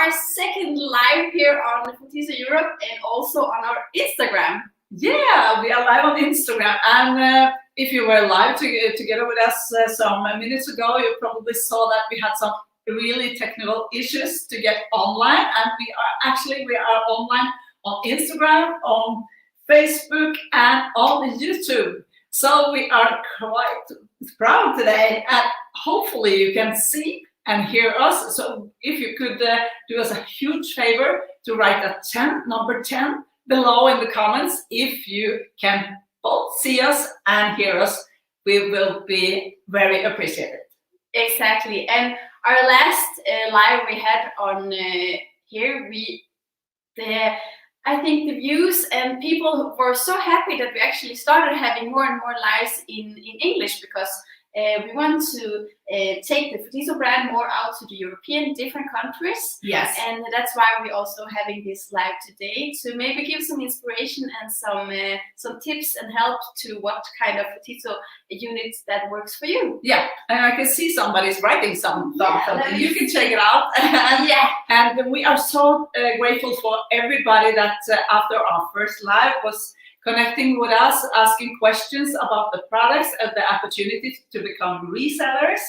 our second live here on Photizo Europe and also on our Instagram. Yeah, we are live on Instagram, and if you were live together with us some minutes ago, you probably saw that we had some really technical issues to get online, and we are online on Instagram, on Facebook, and on YouTube. So we are quite proud today, and hopefully you can see and hear us. So if you could do us a huge favor to write a number 10 below in the comments, if you can both see us and hear us, we will be very appreciated. Exactly. And our last live we had on here, I think the views and people were so happy that we actually started having more and more lives in English, because we want to take the Photizo brand more out to the European different countries. Yes. And that's why we're also having this live today, to maybe give some inspiration and some tips and help to what kind of Photizo units that works for you. Yeah, and I can see somebody's writing something. You can check it out. And we are so grateful for everybody that after our first live was connecting with us, asking questions about the products and the opportunities to become resellers,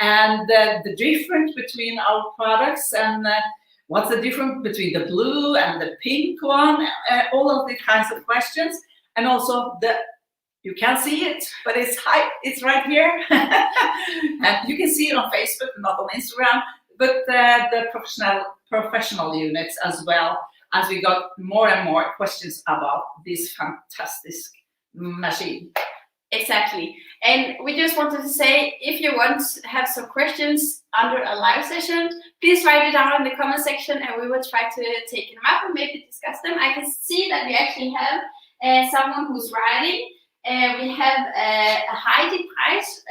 and the difference between our products, and what's the difference between the blue and the pink one, all of these kinds of questions. And also you can't see it, but it's right here. And you can see it on Facebook, not on Instagram, but the professional units as well, as we got more and more questions about this fantastic machine. Exactly. And we just wanted to say, if you want to have some questions under a live session, please write it down in the comment section and we will try to take them up and maybe discuss them. I can see that we actually have someone who's writing. We have a Heidi Price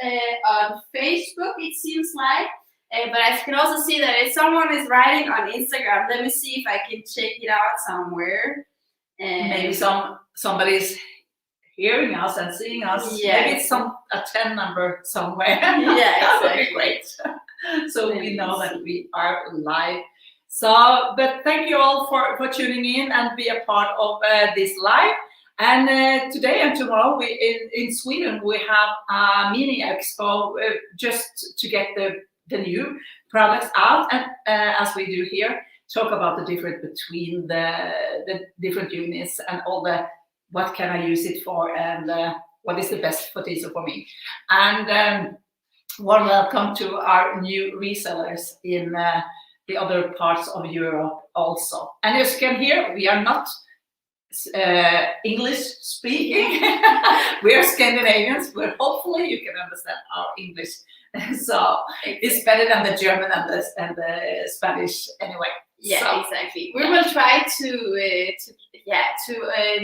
on Facebook, it seems like. But I can also see that someone is writing on Instagram. Let me see if I can check it out somewhere. Maybe somebody's hearing us and seeing us. Yeah. Maybe it's a 10 number somewhere. Yeah, That exactly. would be great. So we know that we are live. So, but thank you all for tuning in and be a part of this live. And today and tomorrow in Sweden we have a mini expo just to get the new products out, and as we do here, talk about the difference between the different units and all what can I use it for, and what is the best Photizo for me. And warm welcome to our new resellers in the other parts of Europe also. And as you can hear, we are not English speaking. We are Scandinavians, but hopefully you can understand our English. So it's better than the German and the Spanish anyway. Yeah, so, exactly. We will try to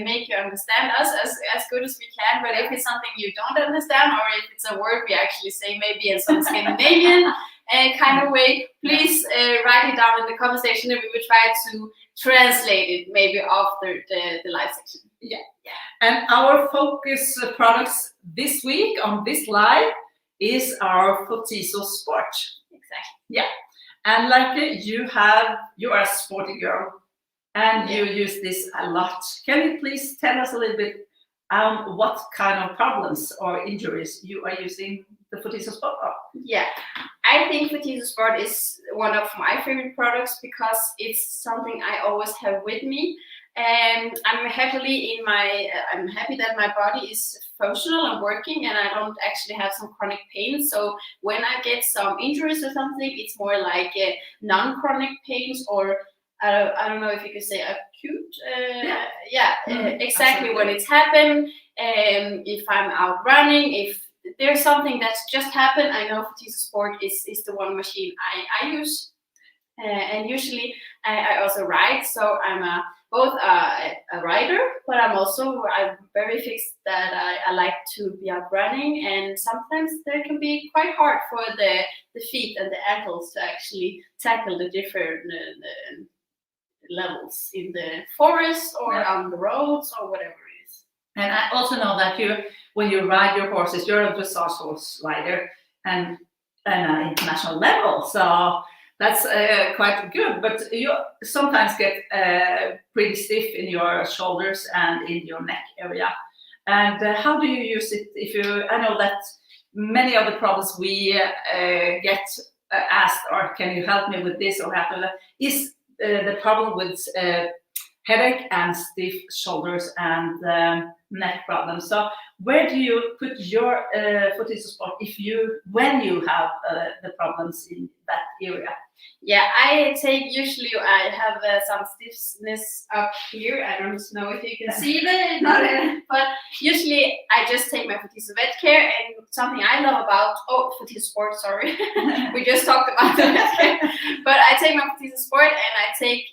make you understand us as good as we can. But if it's something you don't understand, or if it's a word we actually say maybe in some Scandinavian kind of way, please write it down in the comment section, and we will try to translate it maybe after the live section. Yeah. And our focus products this week on this live is our Photizo Sport. Exactly. Yeah. And like you are a sporty girl, and you use this a lot. Can you please tell us a little bit what kind of problems or injuries you are using the Photizo Sport for? Yeah, I think Photizo Sport is one of my favorite products because it's something I always have with me. And I'm happy that my body is functional and working, and I don't actually have some chronic pain. So when I get some injuries or something, it's more like non-chronic pains, or I don't know if you could say acute. Exactly. When it's happened, if I'm out running, if there's something that's just happened, I know Photizo Sport is the one machine I use. And usually I also ride, so I'm both a rider, but I'm very fixed that I like to be out running, and sometimes there can be quite hard for the feet and the ankles to actually tackle the different levels in the forest or on the roads or whatever it is. And I also know that when you ride your horses, you're a dressage horse rider and an international level. So That's quite good, but you sometimes get pretty stiff in your shoulders and in your neck area. And how do you use it? I know that many of the problems we get asked, or can you help me with this or that, is the problem with headache and stiff shoulders and neck problems. So where do you put your Photizo sport when you have the problems in that area? Yeah, I have some stiffness up here. I don't know if you can see that, but usually I just take my Photizo vet care, and something I love about Photizo sport. Sorry, we just talked about the vet care, but I take my Photizo sport and I take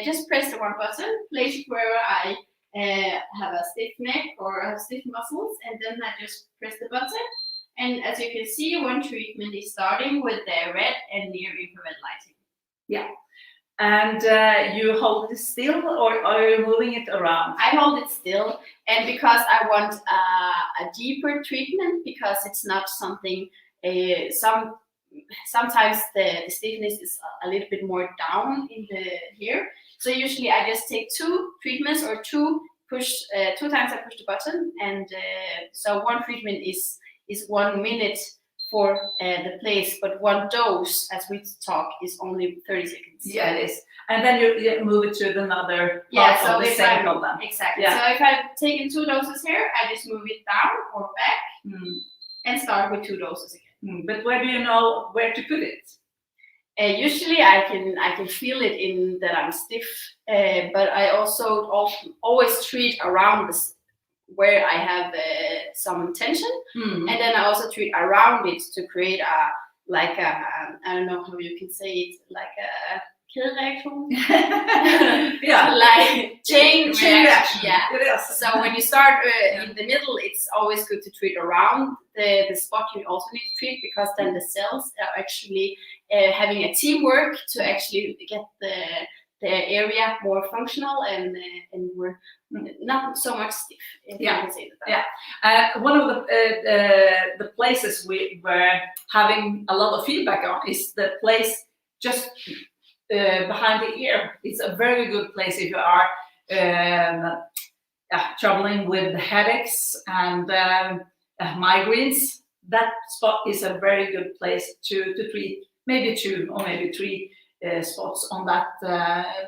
just press the one button, place it wherever I have a stiff neck or have stiff muscles, and then I just press the button. And as you can see, one treatment is starting with the red and near infrared lighting. Yeah. And you hold it still, or are you moving it around? I hold it still, and because I want a deeper treatment, because it's not something, sometimes the stiffness is a little bit more down in here. So usually I just take 2 treatments or 2 times I push the button, and so one treatment is 1 minute for the place, but one dose, as we talk, is only 30 seconds. Yeah, it is. And then you move it to another part of the same problem. Exactly. Yeah. So if I've taken 2 doses here, I just move it down or back and start with 2 doses again. But where do you know where to put it? Usually I can feel it in that I'm stiff, but I also always treat around this, where I have some tension, and then I also treat around it to create I don't know how you can say it, like a kill reaction. Yeah, like chain reaction. Yeah. Yes. So when you start in the middle, it's always good to treat around the spot you also need to treat, because then the cells are actually having a teamwork to actually get the area more functional and more not so much stiff. Yeah, yeah. One of the places we were having a lot of feedback on is the place just behind the ear. It's a very good place if you are troubling with headaches and migraines. That spot is a very good place to treat maybe 2 or maybe 3 spots on that,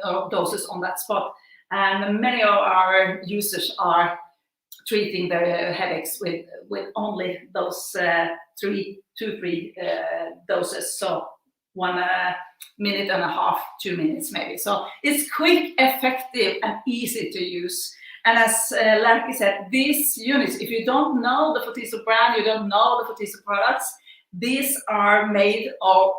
or doses on that spot. And many of our users are treating their headaches with only those 3 doses. So 1 minute and a half, 2 minutes maybe. So it's quick, effective, and easy to use. And as Lärki said, these units, if you don't know the Photizo brand, you don't know the Photizo products, these are made of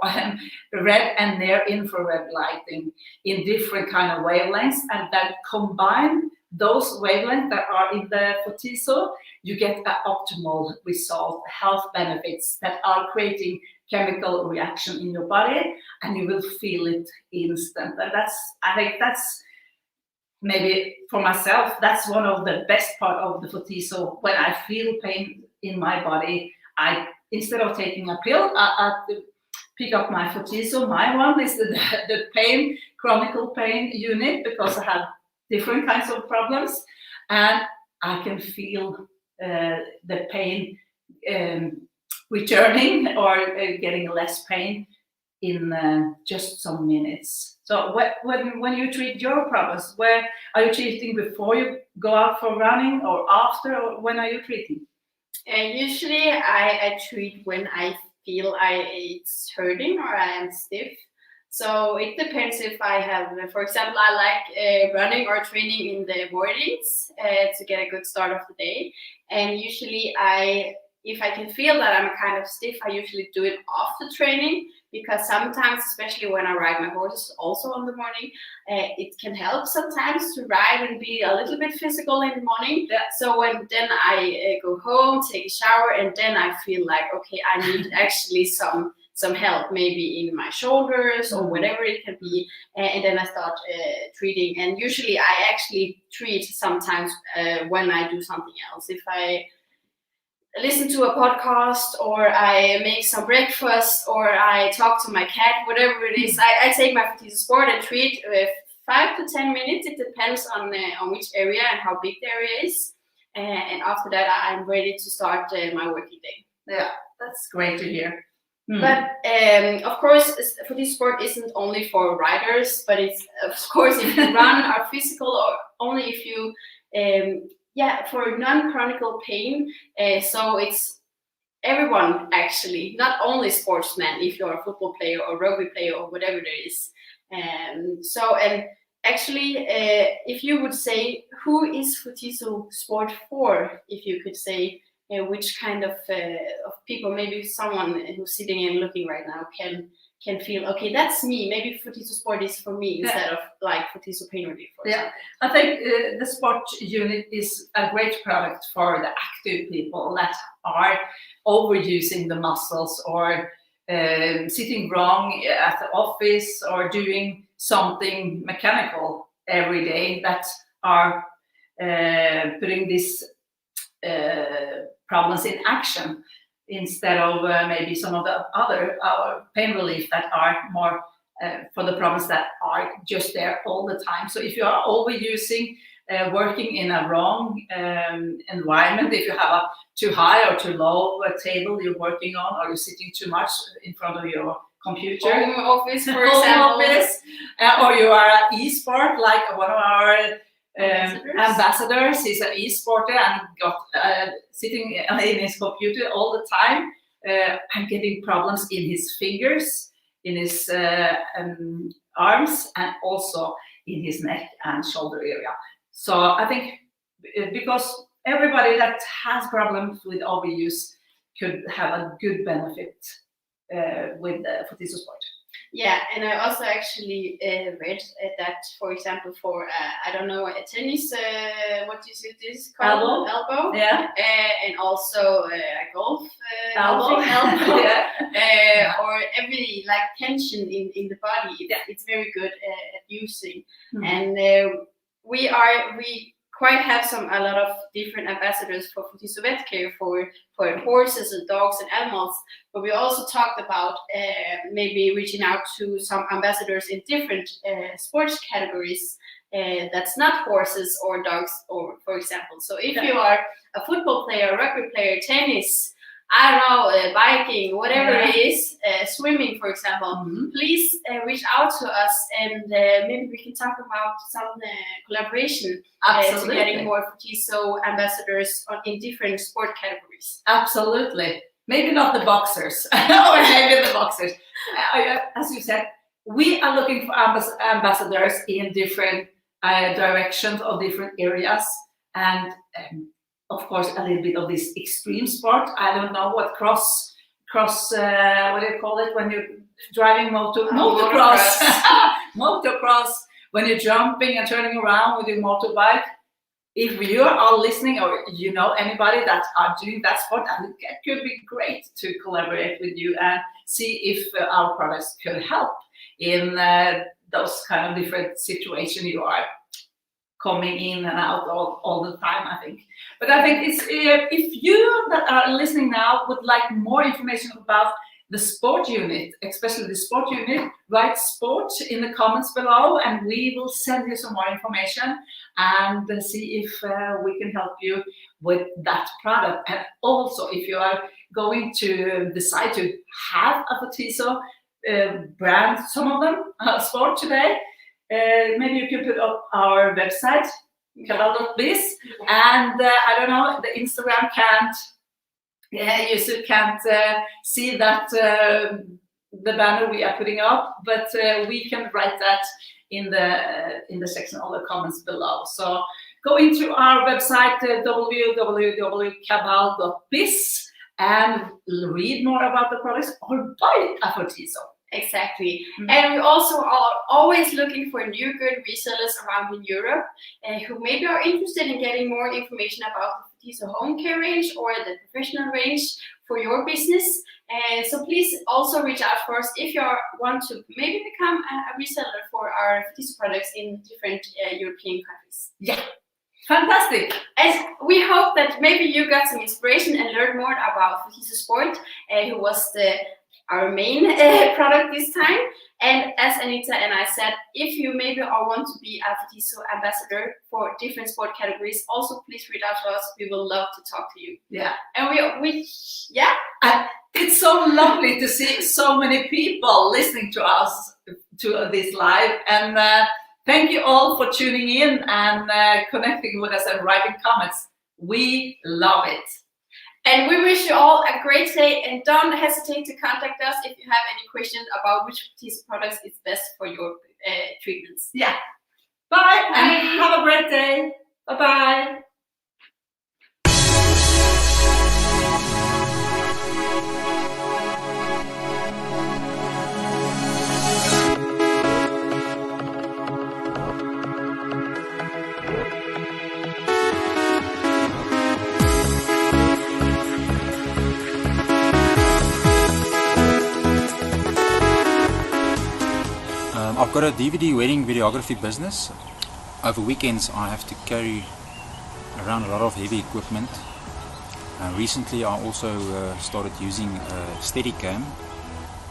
red and near infrared lighting in different kind of wavelengths, and then combine those wavelengths that are in the Photizo, you get an optimal result, health benefits that are creating chemical reaction in your body, and you will feel it instant. And I think that's maybe for myself, that's one of the best part of the Photizo. When I feel pain in my body, instead of taking a pill, I pick up my Photizo. My one is the chronic pain unit, because I have different kinds of problems, and I can feel the pain returning or getting less pain in just some minutes. So when you treat your problems, where are you treating? Before you go out for running, or after, or when are you treating? And usually I treat when I feel it's hurting or I am stiff. So it depends if I have, for example, I like running or training in the mornings to get a good start of the day. And usually if I can feel that I'm kind of stiff, I usually do it after training, because sometimes, especially when I ride my horses also in the morning, it can help sometimes to ride and be a little bit physical in the morning. Yeah. So then I go home, take a shower, and then I feel like, okay, I need actually some help, maybe in my shoulders or whatever it can be, and then I start treating. And usually I actually treat sometimes when I do something else. If I listen to a podcast, or I make some breakfast, or I talk to my cat, whatever it is. I take my Photizo Sport and treat with 5 to 10 minutes. It depends on which area and how big the area is. And after that, I'm ready to start my working day. Yeah, that's great to hear. But of course, Photizo Sport isn't only for riders, but it's of course if you run or physical, or only if you for non-chronic pain. So it's everyone actually, not only sportsmen. If you're a football player or rugby player or whatever it is. And actually, if you would say, who is Photizo Sport for? If you could say. Which kind of people, maybe someone who's sitting and looking right now can feel, okay, that's me. Maybe Photizo Sport is for me instead of like Photizo Pain Relief. Yeah, I think the sport unit is a great product for the active people that are overusing the muscles, or sitting wrong at the office, or doing something mechanical every day, that are putting this problems in action, instead of maybe some of the other pain relief that are more for the problems that are just there all the time. So if you are overusing, working in a wrong environment, if you have a too high or too low table you're working on, or you're sitting too much in front of your computer, home office, for example, or you are an e-sport, like one of our ambassadors. He's an e-sporter and got sitting in his computer all the time and getting problems in his fingers, in his arms, and also in his neck and shoulder area. So I think because everybody that has problems with overuse could have a good benefit with Photizo Sport. Yeah, and I also actually read that, for example, for I don't know, a tennis, what is it? This called elbow. Yeah, and also a golf elbow. Yeah. Or every like tension in the body. It's very good at using, and we quite have a lot of different ambassadors for Photizo Vet Care for horses and dogs and animals, but we also talked about maybe reaching out to some ambassadors in different sports categories that's not horses or dogs, or for example. So if you are a football player, rugby player, tennis, I don't know, biking, whatever it is, swimming, for example, please reach out to us, and maybe we can talk about some collaboration to getting more Photizo ambassadors in different sport categories. Absolutely. Maybe not the boxers, or maybe the boxers. As you said, we are looking for ambassadors in different directions or different areas, and of course, a little bit of this extreme sport. I don't know what cross. What do you call it when you're driving motocross? Motocross. When you're jumping and turning around with your motorbike. If you are listening, or you know anybody that are doing that sport, it could be great to collaborate with you and see if our products could help in those kind of different situations you are coming in and out all the time, I think. But I think it's, if you that are listening now would like more information about the sport unit, especially the sport unit, write sport in the comments below, and we will send you some more information and see if we can help you with that product. And also, if you are going to decide to have a Photizo brand, some of them sport today, maybe you can put up our website, cabal.biz, and I don't know, the Instagram can't. Yeah, you can't see that the banner we are putting up, but we can write that in the section of the comments below. So go into our website www.cabal.biz and read more about the products, or buy a Photizo. Exactly. And we also are always looking for new good resellers around in Europe who maybe are interested in getting more information about the Photizo home care range or the professional range for your business. So please also reach out for us if you want to maybe become a reseller for our Photizo products in different European countries. Yeah. Fantastic. As we hope that maybe you got some inspiration and learned more about Photizo Sport, who was our main product this time. And as Anita and I said, if you maybe want to be a Photizo ambassador for different sport categories, also please reach out to us. We will love to talk to you. Yeah. And it's so lovely to see so many people listening to us, to this live. And thank you all for tuning in and connecting with us and writing comments. We love it. And we wish you all a great day, and don't hesitate to contact us if you have any questions about which Photizo products is best for your treatments. Yeah. Bye. And have a great day. Bye-bye. I've got a DVD wedding videography business. Over weekends I have to carry around a lot of heavy equipment. Recently I also started using a Steadicam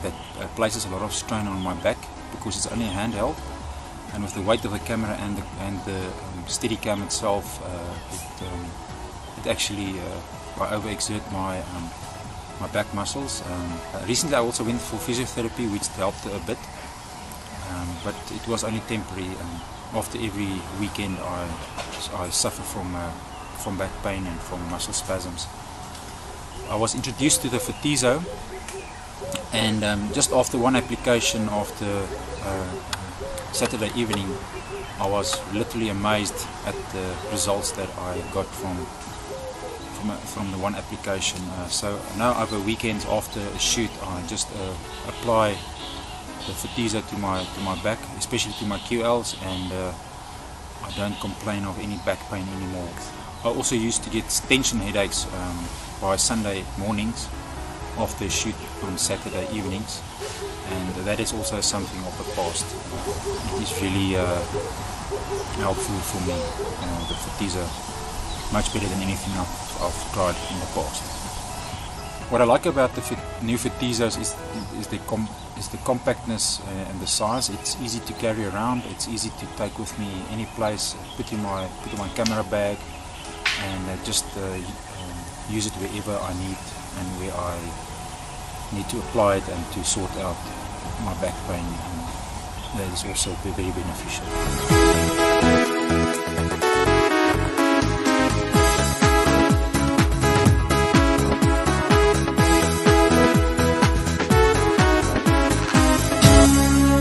that places a lot of strain on my back because it's only a handheld, and with the weight of the camera and the Steadicam itself, it actually I overexert my back muscles. Recently I also went for physiotherapy, which helped a bit. But it was only temporary. After every weekend I suffer from back pain and from muscle spasms. I was introduced to the Photizo, and just after one application after Saturday evening, I was literally amazed at the results that I got from the one application. So now over weekends after a shoot I just apply the Photizo to my back, especially to my QLs, and I don't complain of any back pain anymore. I also used to get tension headaches by Sunday mornings after a shoot on Saturday evenings, and that is also something of the past. It is really helpful for me, the Photizo, much better than anything I've tried in the past. What I like about the new Photizos is the compactness and the size. It's easy to carry around. It's easy to take with me any place. Put in my camera bag, and just use it wherever I need and where I need to apply it and to sort out my back pain. And that is also very beneficial.